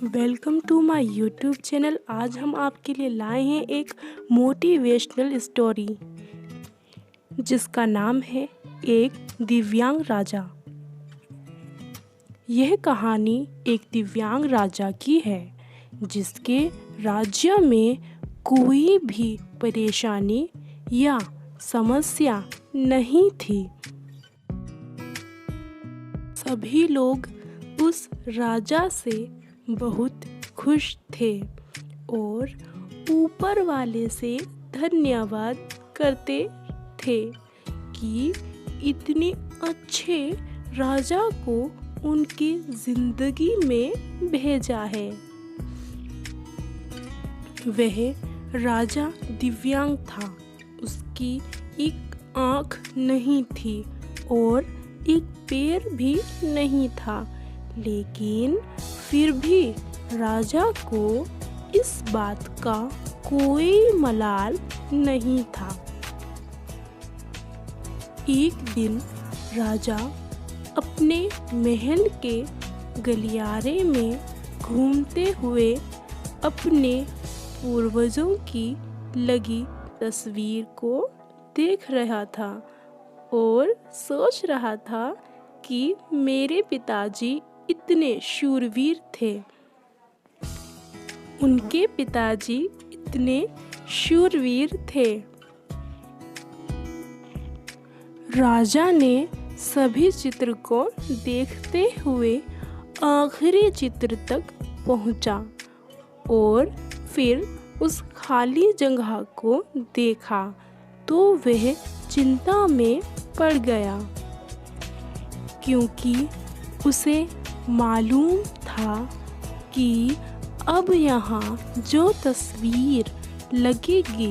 Welcome to my YouTube channel. आज हम आपके लिए लाए हैं एक मोटिवेशनल स्टोरी जिसका नाम है एक दिव्यांग राजा। यह कहानी एक दिव्यांग राजा की है जिसके राज्य में कोई भी परेशानी या समस्या नहीं थी। सभी लोग उस राजा से बहुत खुश थे और ऊपर वाले से धन्यवाद करते थे कि इतने अच्छे राजा को उनकी जिंदगी में भेजा है। वह राजा दिव्यांग था, उसकी एक आँख नहीं थी और एक पैर भी नहीं था, लेकिन फिर भी राजा को इस बात का कोई मलाल नहीं था। एक दिन राजा अपने महल के गलियारे में घूमते हुए अपने पूर्वजों की लगी तस्वीर को देख रहा था और सोच रहा था कि मेरे पिताजी इतने शूरवीर थे, उनके पिताजी इतने शूरवीर थे। राजा ने सभी चित्र को देखते हुए आखिरी चित्र तक पहुंचा और फिर उस खाली जगह को देखा तो वह चिंता में पड़ गया, क्योंकि उसे मालूम था कि अब यहाँ जो तस्वीर लगेगी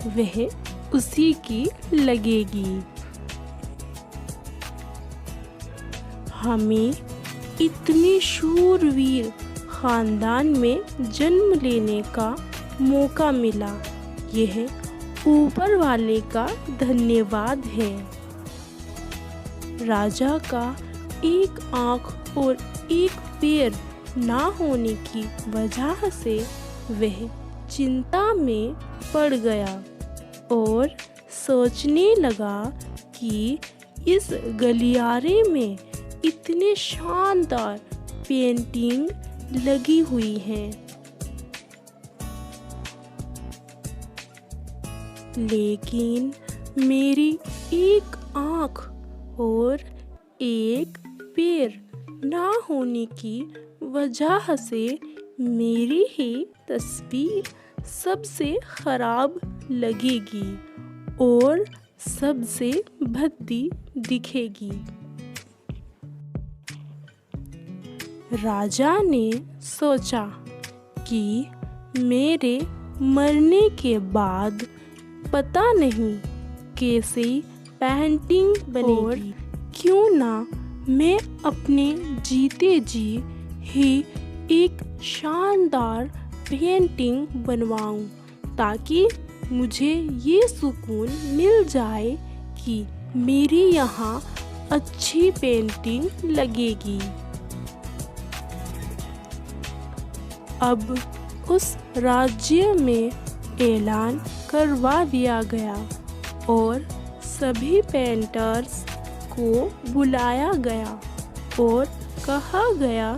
वह उसी की लगेगी। हमें इतनी शूरवीर खानदान में जन्म लेने का मौका मिला, यह ऊपर वाले का धन्यवाद है। राजा का एक आँख और एक पैर ना होने की वजह से वह चिंता में पड़ गया और सोचने लगा कि इस गलियारे में इतने शानदार पेंटिंग लगी हुई हैं, लेकिन मेरी एक आँख और एक पैर ना होने की वजह से मेरी ही तस्वीर सबसे खराब लगेगी और सबसे भद्दी दिखेगी। राजा ने सोचा कि मेरे मरने के बाद पता नहीं कैसे पेंटिंग बनेगी, और क्यों ना मैं अपने जीते जी ही एक शानदार पेंटिंग बनवाऊं, ताकि मुझे ये सुकून मिल जाए कि मेरी यहाँ अच्छी पेंटिंग लगेगी। अब उस राज्य में ऐलान करवा दिया गया और सभी पेंटर्स को बुलाया गया और कहा गया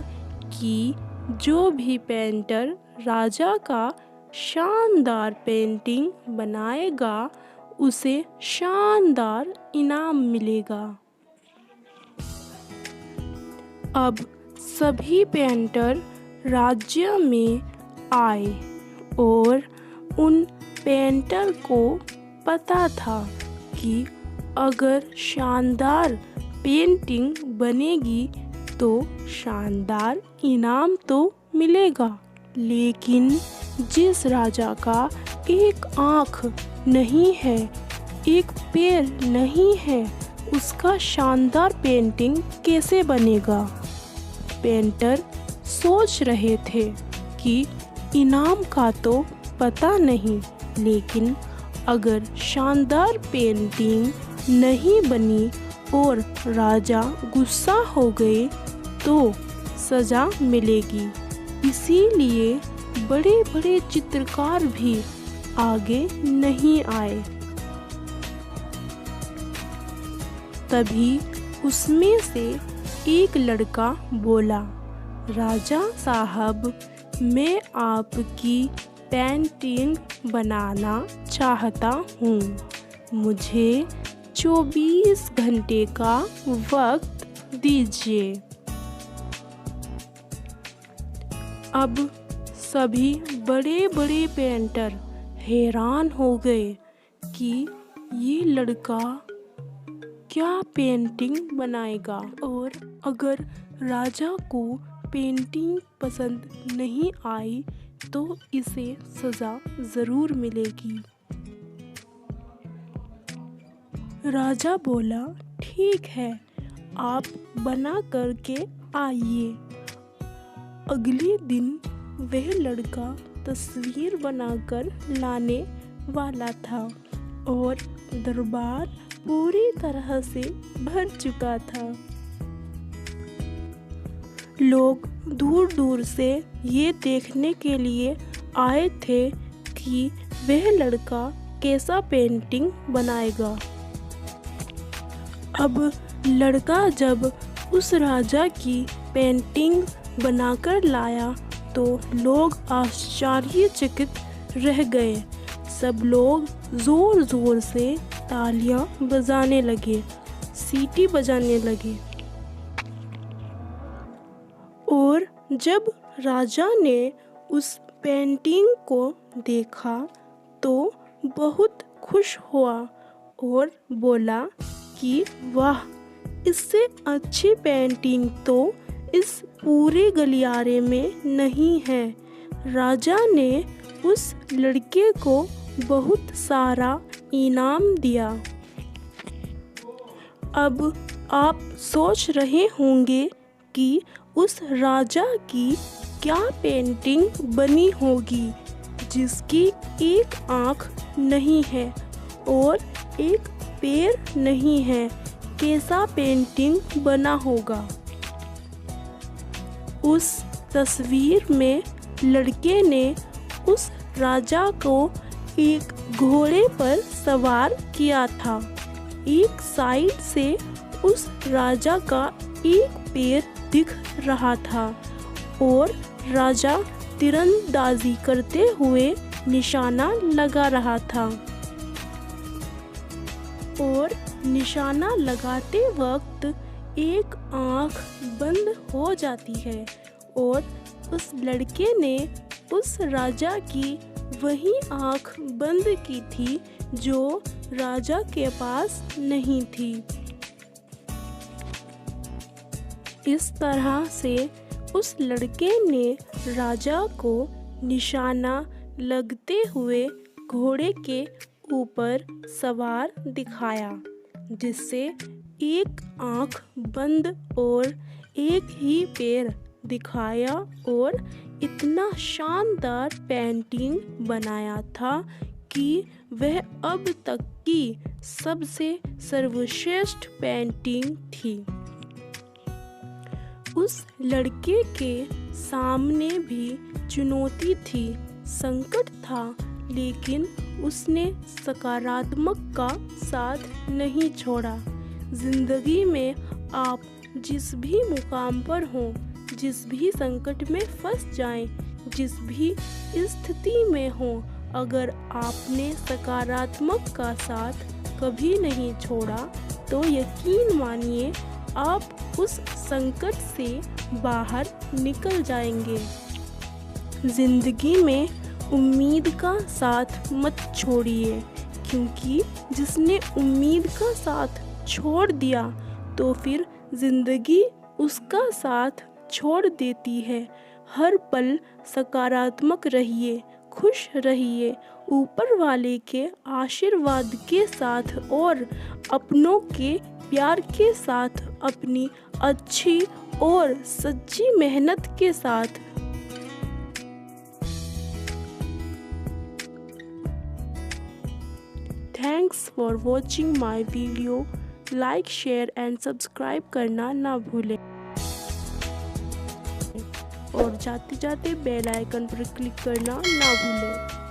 कि जो भी पेंटर राजा का शानदार पेंटिंग बनाएगा उसे शानदार इनाम मिलेगा। अब सभी पेंटर राज्य में आए और उन पेंटर को पता था कि अगर शानदार पेंटिंग बनेगी तो शानदार इनाम तो मिलेगा, लेकिन जिस राजा का एक आँख नहीं है, एक पैर नहीं है, उसका शानदार पेंटिंग कैसे बनेगा? पेंटर सोच रहे थे कि इनाम का तो पता नहीं, लेकिन अगर शानदार पेंटिंग नहीं बनी और राजा गुस्सा हो गए तो सज़ा मिलेगी, इसीलिए बड़े बड़े चित्रकार भी आगे नहीं आए। तभी उसमें से एक लड़का बोला, राजा साहब, मैं आपकी पेंटिंग बनाना चाहता हूँ। मुझे 24 घंटे का वक्त दीजिए। अब सभी बड़े बड़े पेंटर हैरान हो गए कि ये लड़का क्या पेंटिंग बनाएगा, और अगर राजा को पेंटिंग पसंद नहीं आई तो इसे सज़ा ज़रूर मिलेगी। राजा बोला, ठीक है, आप बना करके आइए। अगले दिन वह लड़का तस्वीर बनाकर लाने वाला था और दरबार पूरी तरह से भर चुका था। लोग दूर दूर से ये देखने के लिए आए थे कि वह लड़का कैसा पेंटिंग बनाएगा। अब लड़का जब उस राजा की पेंटिंग बनाकर लाया तो लोग आश्चर्यचकित रह गए। सब लोग ज़ोर ज़ोर से तालियां बजाने लगे, सीटी बजाने लगे। और जब राजा ने उस पेंटिंग को देखा तो बहुत खुश हुआ और बोला कि वाह, इससे अच्छी पेंटिंग तो इस पूरे गलियारे में नहीं है। राजा ने उस लड़के को बहुत सारा इनाम दिया। अब आप सोच रहे होंगे कि उस राजा की क्या पेंटिंग बनी होगी जिसकी एक आँख नहीं है और एक पैर नहीं है। कैसा पेंटिंग बना होगा। उस तस्वीर में लड़के ने उस राजा को एक घोड़े पर सवार किया था। एक साइड से उस राजा का एक पैर दिख रहा था और राजा तीरंदाजी करते हुए निशाना लगा रहा था। और निशाना लगाते वक्त एक आँख बंद हो जाती है और उस लड़के ने उस राजा की वही आँख बंद की थी जो राजा के पास नहीं थी। इस तरह से उस लड़के ने राजा को निशाना लगते हुए घोड़े के ऊपर सवार दिखाया, जिससे एक आँख बंद और एक ही पैर दिखाया और इतना शानदार पेंटिंग बनाया था कि वह अब तक की सबसे सर्वश्रेष्ठ पेंटिंग थी। उस लड़के के सामने भी चुनौती थी, संकट था, लेकिन उसने सकारात्मक का साथ नहीं छोड़ा। जिंदगी में आप जिस भी मुकाम पर हों, जिस भी संकट में फंस जाएं, जिस भी स्थिति में हों, अगर आपने सकारात्मक का साथ कभी नहीं छोड़ा तो यकीन मानिए आप उस संकट से बाहर निकल जाएंगे। जिंदगी में उम्मीद का साथ मत छोड़िए, क्योंकि जिसने उम्मीद का साथ छोड़ दिया तो फिर जिंदगी उसका साथ छोड़ देती है। हर पल सकारात्मक रहिए, खुश रहिए, ऊपर वाले के आशीर्वाद के साथ और अपनों के प्यार के साथ, अपनी अच्छी और सच्ची मेहनत के साथ। Thanks for watching my video. Like, share and subscribe करना ना भूलें। और जाते जाते बेल आइकन पर क्लिक करना ना भूलें।